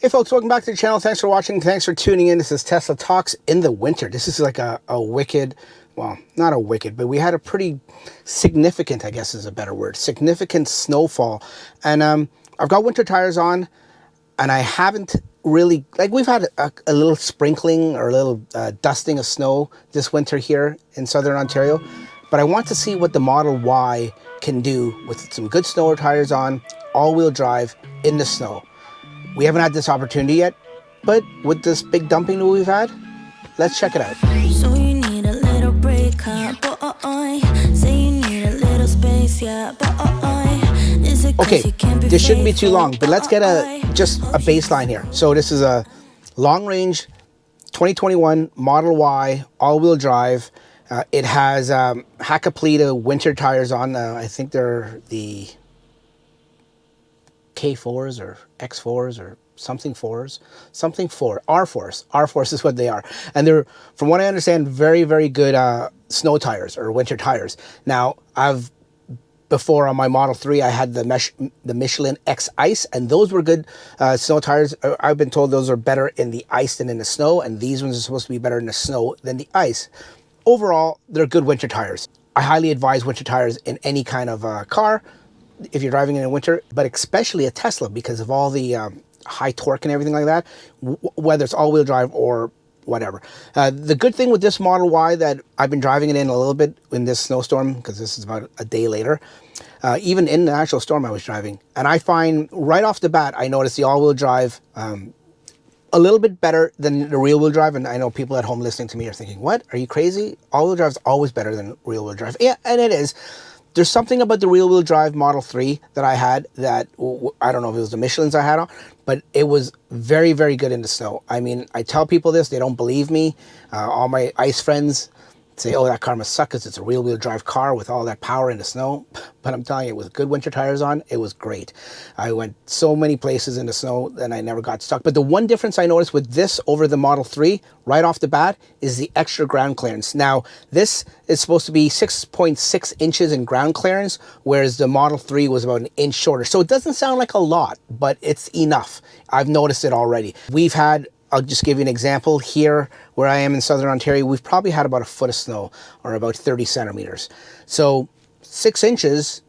Hey folks, welcome back to the channel. Thanks for watching. Thanks for tuning in. This is Tesla Talks in the winter. This is like a wicked, well, not a wicked, but we had a pretty significant, I guess is a better word, significant snowfall. And I've got winter tires on, and I haven't really, like we've had a little sprinkling or a little dusting of snow this winter here in Southern Ontario. But I want to see what the Model Y can do with some good snow tires on, all-wheel drive in the snow. We haven't had this opportunity yet, but with this big dumping that we've had, let's check it out. So you need a little break, huh? Say you need a little space, yeah. Okay, this shouldn't be too long, but let's get just a baseline here. So this is a long-range 2021 Model Y all-wheel drive. It has Hakkapeliitta winter tires on. I think they're the K4s or X4s or something 4s, something 4, R4s. R4s is what they are. And they're, from what I understand, very, very good snow tires or winter tires. Now, before on my Model 3, I had the Michelin X Ice, and those were good snow tires. I've been told those are better in the ice than in the snow, and these ones are supposed to be better in the snow than the ice. Overall, they're good winter tires. I highly advise winter tires in any kind of car if you're driving in the winter, but especially a Tesla because of all the high torque and everything like that, whether it's all-wheel drive or whatever. The good thing with this Model Y that I've been driving it in a little bit in this snowstorm, because this is about a day later, even in the actual storm I was driving, and I find right off the bat, I noticed the all-wheel drive a little bit better than the rear-wheel drive. And I know people at home listening to me are thinking, what, are you crazy? All-wheel drive is always better than rear-wheel drive. Yeah, and it is. There's something about the rear-wheel drive Model 3 that I had that, I don't know if it was the Michelins I had on, but it was very, very good in the snow. I mean, I tell people this, they don't believe me. All my ice friends say, oh, that car must suck because it's a rear-wheel drive car with all that power in the snow. But I'm telling you, with good winter tires on, it was great. I went so many places in the snow and I never got stuck. But the one difference I noticed with this over the Model 3, right off the bat, is the extra ground clearance. Now, this is supposed to be 6.6 inches in ground clearance, whereas the Model 3 was about an inch shorter. So it doesn't sound like a lot, but it's enough. I've noticed it already. We've had, I'll just give you an example here where I am in Southern Ontario. We've probably had about a foot of snow or about 30 centimeters. So 6 inches,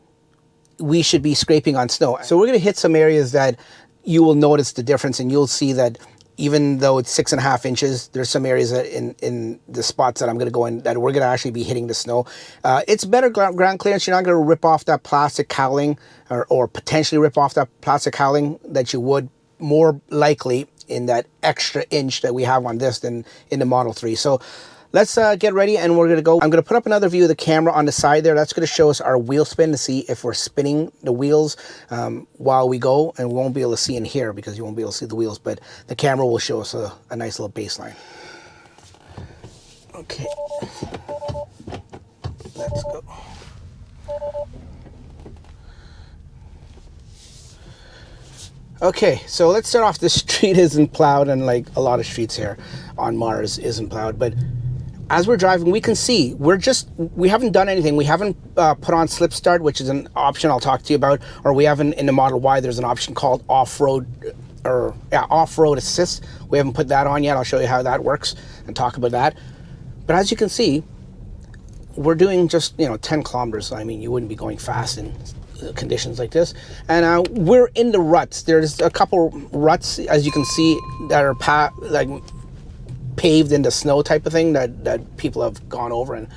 we should be scraping on snow. So we're going to hit some areas that you will notice the difference, and you'll see that even though it's 6.5 inches, there's some areas that in the spots that I'm going to go in that we're going to actually be hitting the snow. It's better ground clearance. You're not going to rip off that plastic cowling or potentially rip off that plastic cowling that you would more likely in that extra inch that we have on this than in the Model 3. So let's get ready and we're going to go. I'm going to put up another view of the camera on the side there. That's going to show us our wheel spin to see if we're spinning the wheels while we go. And we won't be able to see in here because you won't be able to see the wheels, but the camera will show us a nice little baseline. Okay. Let's go. Okay, so let's start off. This street isn't plowed, and like a lot of streets here on Mars isn't plowed, but as we're driving, we can see we haven't done anything. We haven't put on slip start, which is an option I'll talk to you about, or we haven't in the Model Y, there's an option called off-road assist. We haven't put that on yet. I'll show you how that works and talk about that. But as you can see, we're doing just, 10 kilometers. So, I mean, you wouldn't be going fast in conditions like this, and we're in the ruts. There's a couple ruts, as you can see, that are paved in the snow type of thing that people have gone over, and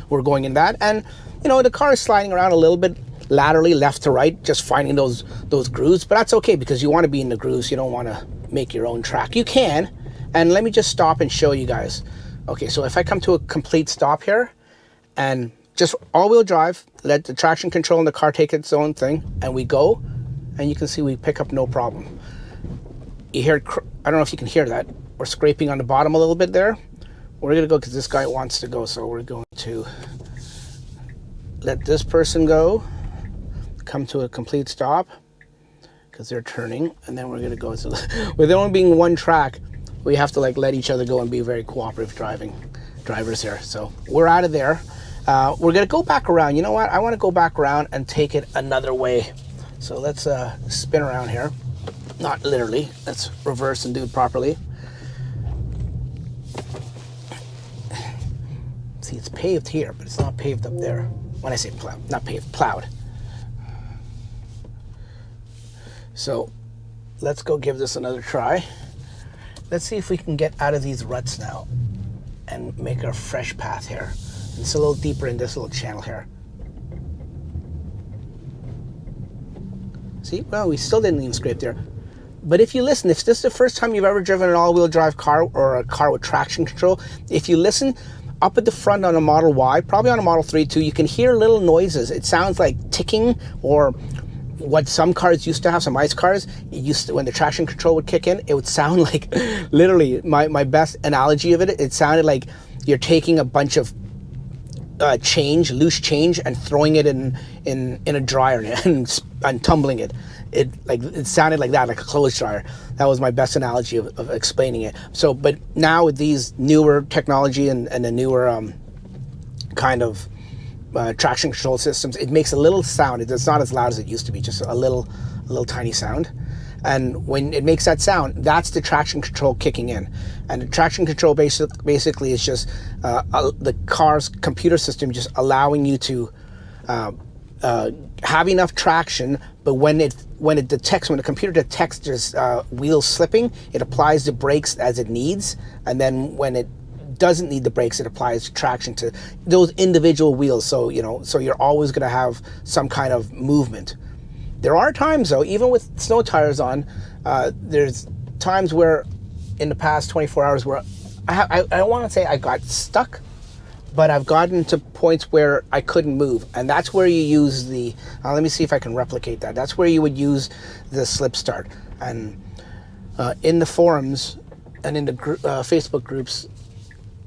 we're going in that. And the car is sliding around a little bit laterally, left to right, just finding those grooves, but that's okay because you want to be in the grooves. You don't want to make your own track. You can, and let me just stop and show you guys. Okay, so if I come to a complete stop here and just all-wheel drive, let the traction control in the car take its own thing, and we go, and you can see we pick up no problem. You hear, I don't know if you can hear that. We're scraping on the bottom a little bit there. We're going to go because this guy wants to go, so we're going to let this person go, come to a complete stop, because they're turning, and then we're going to go. So with there only being one track, we have to let each other go and be very cooperative drivers here. So we're out of there. We're going to go back around. You know what? I want to go back around and take it another way. So let's spin around here. Not literally. Let's reverse and do it properly. See, it's paved here, but it's not paved up there. When I say plowed, not paved, plowed. So let's go give this another try. Let's see if we can get out of these ruts now and make a fresh path here. It's a little deeper in this little channel here. See, well, we still didn't even scrape there. But if you listen, if this is the first time you've ever driven an all-wheel drive car or a car with traction control, if you listen up at the front on a Model Y, probably on a Model 3 too, you can hear little noises. It sounds like ticking, or what some cars used to have, some ICE cars, it used to, when the traction control would kick in, it would sound like, literally, my best analogy of it, it sounded like you're taking a bunch of loose change, and throwing it in a dryer and tumbling it. It sounded like that, like a clothes dryer. That was my best analogy of explaining it. So, but now with these newer technology and the newer kind of traction control systems, it makes a little sound. It's not as loud as it used to be, just a little tiny sound. And when it makes that sound, that's the traction control kicking in. And the traction control basically is just the car's computer system just allowing you to have enough traction, but when the computer detects there's wheels slipping, it applies the brakes as it needs, and then when it doesn't need the brakes, it applies traction to those individual wheels. So you're always going to have some kind of movement. There are times though, even with snow tires on, there's times where in the past 24 hours where I don't want to say I got stuck, but I've gotten to points where I couldn't move. And that's where you use the, let me see if I can replicate that. That's where you would use the slip start. And in the forums and in the Facebook groups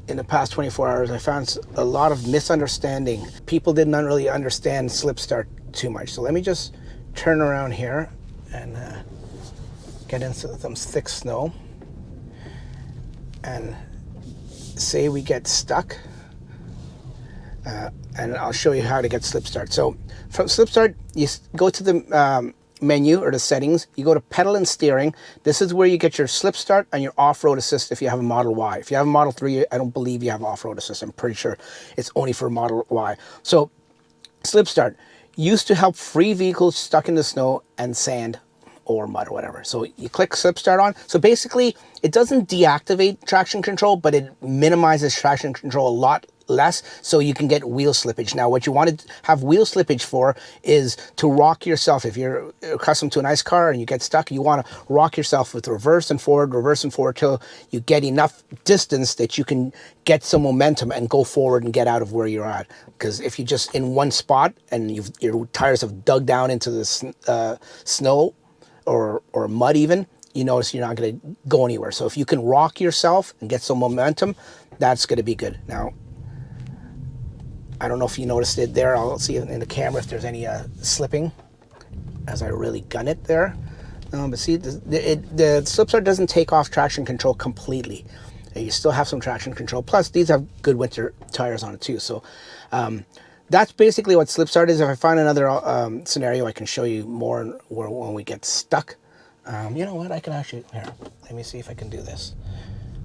in the past 24 hours, I found a lot of misunderstanding. People did not really understand slip start too much. So let me just turn around here and get into some thick snow, and say we get stuck, and I'll show you how to get slip start. So from slip start, you go to the menu or the settings, you go to pedal and steering. This is where you get your slip start and your off-road assist if you have a Model Y. If you have a Model 3, I don't believe you have off-road assist. I'm pretty sure it's only for Model Y. So slip start used to help free vehicles stuck in the snow and sand or mud or whatever. So you click slip start on. So basically it doesn't deactivate traction control, but it minimizes traction control a lot less, so you can get wheel slippage. Now what you want to have wheel slippage for is to rock yourself. If you're accustomed to an ICE car and you get stuck, you want to rock yourself with reverse and forward till you get enough distance that you can get some momentum and go forward and get out of where you're at. Because if you're just in one spot and your tires have dug down into the snow or mud even, you notice you're not going to go anywhere. So if you can rock yourself and get some momentum, that's going to be good. Now, I don't know if you noticed it there. I'll see in the camera if there's any slipping as I really gun it there. But see, the slip start doesn't take off traction control completely. You still have some traction control. Plus, these have good winter tires on it too. So that's basically what slip start is. If I find another scenario, I can show you more when we get stuck. You know what? I can actually, here, let me see if I can do this.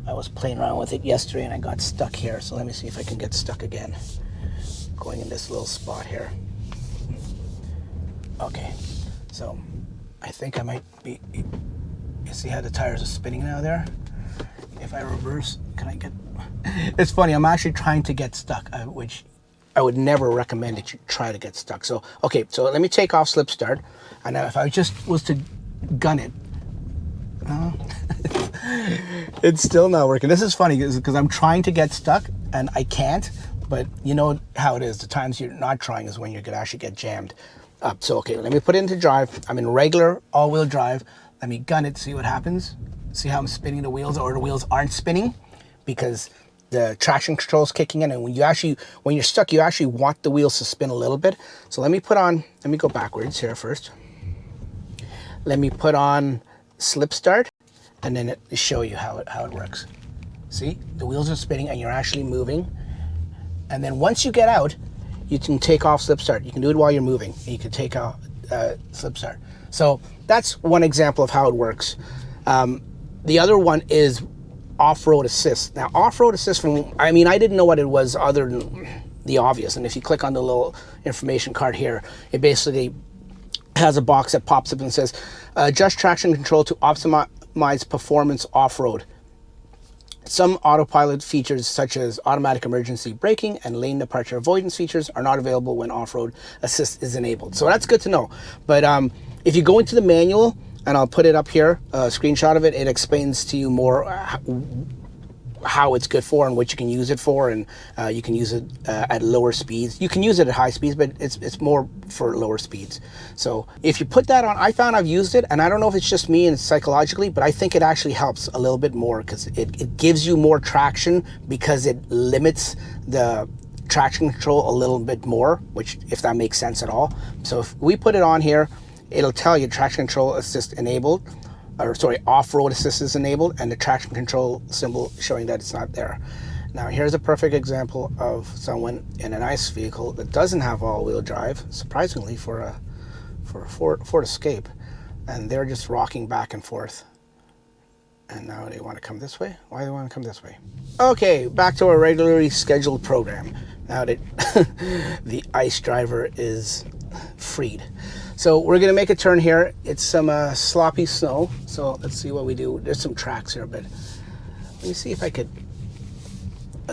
I was playing around with it yesterday and I got stuck here. So let me see if I can get stuck again. Going in this little spot here. Okay, so I think I might be, you see how the tires are spinning now there? If I reverse, can I get, it's funny, I'm actually trying to get stuck, which I would never recommend that you try to get stuck. So, okay, so let me take off slip start, and now if I just was to gun it, it's still not working. This is funny because I'm trying to get stuck and I can't. But you know how it is. The times you're not trying is when you could actually get jammed up. So, okay, let me put it into drive. I'm in regular all-wheel drive. Let me gun it, see what happens. See how I'm spinning the wheels, or the wheels aren't spinning because the traction control is kicking in. And when you're stuck, you actually want the wheels to spin a little bit. So let me go backwards here first. Let me put on slip start, and then show you how it works. See, the wheels are spinning and you're actually moving. And then once you get out, you can take off slip start. You can do it while you're moving. You can take out slip start. So that's one example of how it works. The other one is off-road assist. Now, off-road assist, I didn't know what it was other than the obvious. And if you click on the little information card here, it basically has a box that pops up and says, adjust traction control to optimize performance off-road. Some autopilot features such as automatic emergency braking and lane departure avoidance features are not available when off-road assist is enabled. So that's good to know. But if you go into the manual, and I'll put it up here, a screenshot of it, it explains to you more how it's good for and what you can use it for, and you can use it at lower speeds. You can use it at high speeds, but it's more for lower speeds. So if you put that on, I found I've used it, and I don't know if it's just me and psychologically, but I think it actually helps a little bit more because it gives you more traction because it limits the traction control a little bit more, which, if that makes sense at all. So if we put it on here, it'll tell you traction control assist enabled, or sorry, off-road assist is enabled, and the traction control symbol showing that it's not there. Now here's a perfect example of someone in a nice vehicle that doesn't have all-wheel drive, surprisingly for a Ford Escape, and they're just rocking back and forth. And now they want to come this way. Why do they want to come this way? Okay, back to our regularly scheduled program. Now that the ICE driver is freed. So we're gonna make a turn here. It's some sloppy snow. So let's see what we do. There's some tracks here, but let me see if I could.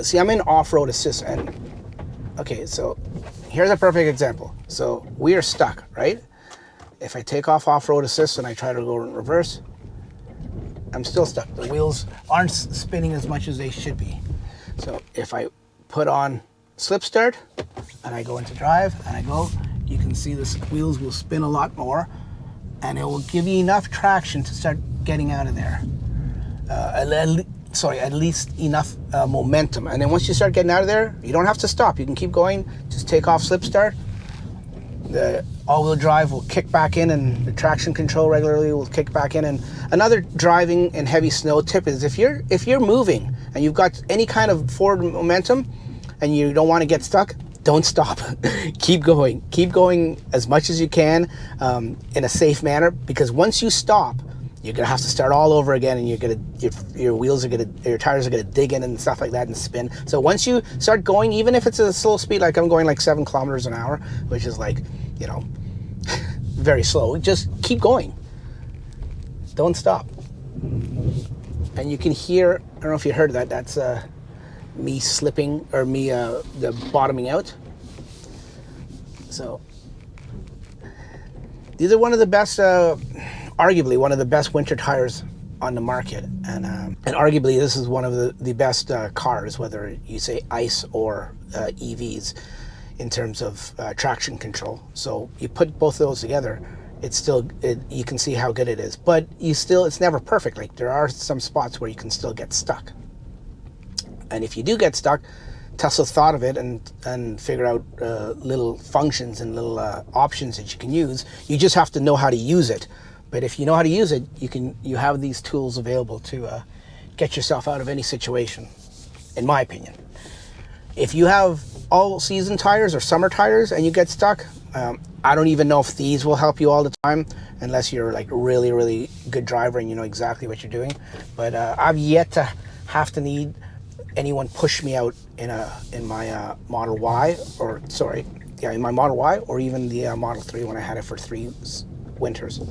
See, I'm in off-road assist, and okay, so here's a perfect example. So we are stuck, right? If I take off-road assist and I try to go in reverse, I'm still stuck. The wheels aren't spinning as much as they should be. So if I put on slip start and I go into drive and I go, you can see the wheels will spin a lot more, and it will give you enough traction to start getting out of there. At least enough momentum. And then once you start getting out of there, you don't have to stop. You can keep going. Just take off slip start. The all-wheel drive will kick back in, and the traction control regularly will kick back in. And another driving in heavy snow tip is if you're moving and you've got any kind of forward momentum and you don't want to get stuck, don't stop. Keep going as much as you can in a safe manner, because once you stop, you're gonna have to start all over again, and your tires are gonna dig in and stuff like that and spin. So once you start going, even if it's at a slow speed, like I'm going like 7 kilometers an hour, which is like, very slow, just keep going. Don't stop. And you can hear, I don't know if you heard that, that's me slipping, or me the bottoming out. So these are one of the best, arguably one of the best winter tires on the market, and arguably this is one of the best cars, whether you say ICE or EVs, in terms of traction control. So you put both of those together, you can see how good it is, but it's never perfect. Like, there are some spots where you can still get stuck. And if you do get stuck, Tesla thought of it and figured out little functions and little options that you can use. You just have to know how to use it. But if you know how to use it, you have these tools available to get yourself out of any situation, in my opinion. If you have all season tires or summer tires and you get stuck, I don't even know if these will help you all the time, unless you're like really, really good driver and you know exactly what you're doing. But I've yet to have to need anyone push me out in my Model Y, in my Model Y, or even the Model 3 when I had it for 3 winters.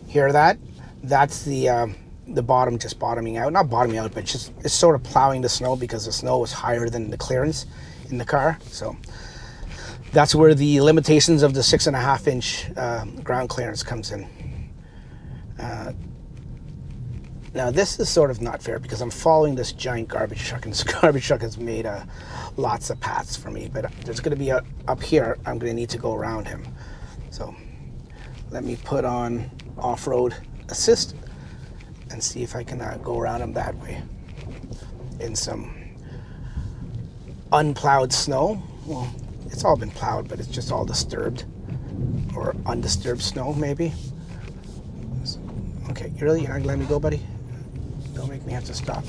Hear that? That's the bottom just bottoming out. Not bottoming out, but it's sort of plowing the snow, because the snow was higher than the clearance in the car. So that's where the limitations of the 6.5 inch ground clearance comes in. Now this is sort of not fair, because I'm following this giant garbage truck, and this garbage truck has made lots of paths for me, but there's going to be up here, I'm going to need to go around him. So let me put on off-road assist and see if I can go around him that way in some unplowed snow. Well, it's all been plowed, but it's just all disturbed, or undisturbed snow maybe. Okay, you're not gonna let me go, buddy? Don't make me have to stop.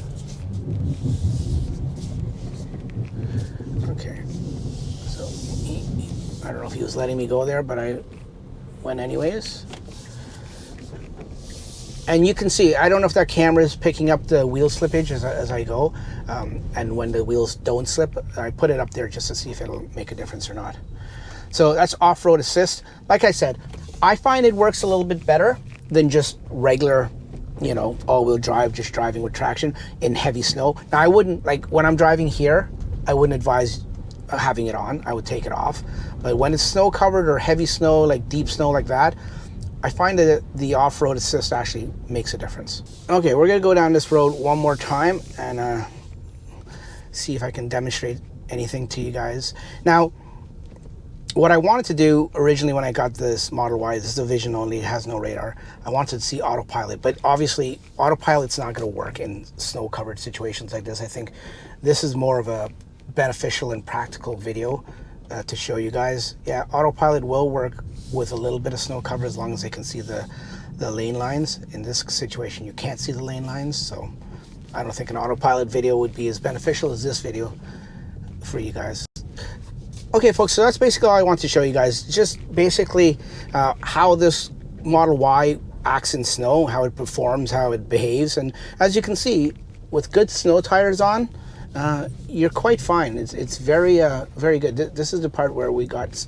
Okay, so I don't know if he was letting me go there, but I went anyways. And you can see, I don't know if that camera is picking up the wheel slippage as I go. And when the wheels don't slip, I put it up there just to see if it'll make a difference or not. So that's off-road assist. Like I said, I find it works a little bit better than just regular, you know, all-wheel drive, just driving with traction in heavy snow. Now, I wouldn't, like, when I'm driving here, I wouldn't advise having it on. I would take it off. But when it's snow-covered or heavy snow, like deep snow like that, I find that the off-road assist actually makes a difference. Okay, we're gonna go down this road one more time and see if I can demonstrate anything to you guys. Now, what I wanted to do originally when I got this Model Y, this is a vision only, it has no radar. I wanted to see autopilot, but obviously autopilot's not gonna work in snow-covered situations like this. I think this is more of a beneficial and practical video to show you guys. Yeah, autopilot will work with a little bit of snow cover as long as they can see the lane lines. In this situation, you can't see the lane lines, so I don't think an autopilot video would be as beneficial as this video for you guys. Okay, folks, so that's basically all I want to show you guys. Just basically how this Model Y acts in snow, how it performs, how it behaves. And as you can see, with good snow tires on, you're quite fine. It's very, very good. This is the part where we got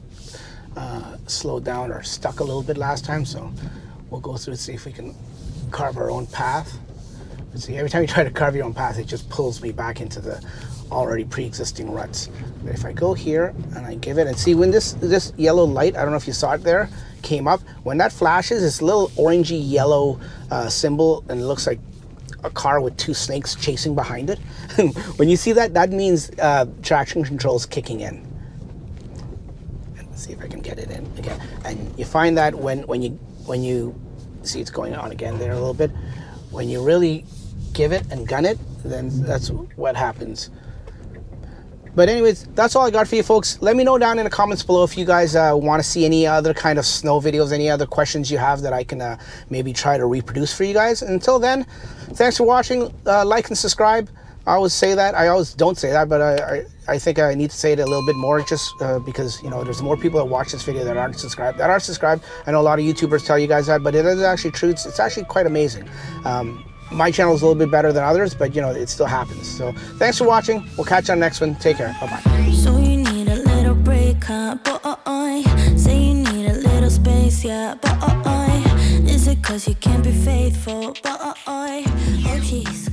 slowed down or stuck a little bit last time, so we'll go through and see if we can carve our own path. See, every time you try to carve your own path, it just pulls me back into the already pre-existing ruts. But if I go here and I give it, and see when this yellow light, I don't know if you saw it there, came up, when that flashes, this little orangey yellow symbol, and it looks like a car with two snakes chasing behind it. When you see that, that means traction control is kicking in. Let's see if I can get it in again. And you find that when you see it's going on again there a little bit, when you really give it and gun it, then that's what happens. But anyways, that's all I got for you folks. Let me know down in the comments below if you guys want to see any other kind of snow videos, any other questions you have that I can maybe try to reproduce for you guys. And until then, thanks for watching. Like and subscribe. I always say that. I always don't say that, but I think I need to say it a little bit more, just because, you know, there's more people that watch this video that aren't subscribed. That are subscribed. I know a lot of YouTubers tell you guys that, but it is actually true. It's actually quite amazing. My channel is a little bit better than others, but you know, it still happens. So thanks for watching. We'll catch you on the next one. Take care. Bye-bye. So you need a little break, huh? Boy, say you need a little space, yeah. Boy, is it 'cause you can't be faithful? Boy, oh geez.